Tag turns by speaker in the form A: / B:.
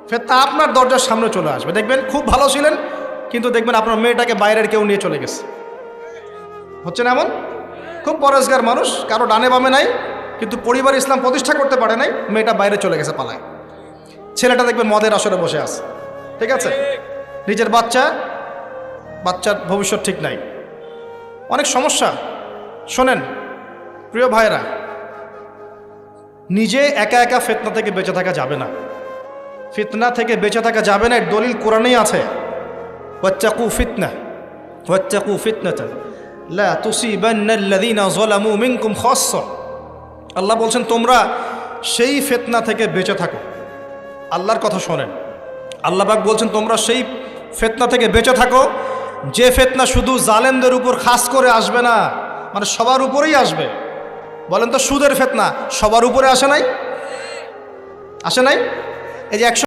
A: ফিতনা আপনার দরজার সামনে চলে আসবে। দেখবেন খুব ভালো ছিলেন, কিন্তু দেখবেন আপনার মেয়েটাকে বাইরের কেউ নিয়ে চলে গেছে। হচ্ছে না এমন? খুব পরেশগার মানুষ, কারো ডানে বামে নাই, কিন্তু পরিবার ইসলাম প্রতিষ্ঠা করতে পারে নাই, মেয়েটা বাইরে চলে গেছে পালায়। ছেলেটা দেখবেন মদের আসরে বসে আছে, ঠিক আছে, নিজের বাচ্চার ভবিষ্যৎ ঠিক নাই, অনেক সমস্যা। শোনেন প্রিয় ভাইরা, নিজে একা একা ফিতনা থেকে বেঁচে থাকা যাবে না। ফিতনা থেকে বেঁচে থাকা যাবে না, এর দলিল কোরআনেই আছে। ওয়াত্তাকু ফিতনাতান লা তুসিবান্নাল্লাযীনা যালামু মিনকুম খাসসা। আল্লাহ বলছেন তোমরা সেই ফিতনা থেকে বেঁচে থাকো। আল্লাহর কথা শোনেন, আল্লাহ পাক বলছেন তোমরা সেই ফিতনা থেকে বেঁচে থাকো যে ফিতনা শুধু জালেমদের উপর খাস করে আসবে না, মানে সবার উপরেই আসবে। বলেন তো, সুদের ফিতনা সবার উপরে আসে নাই? এই যে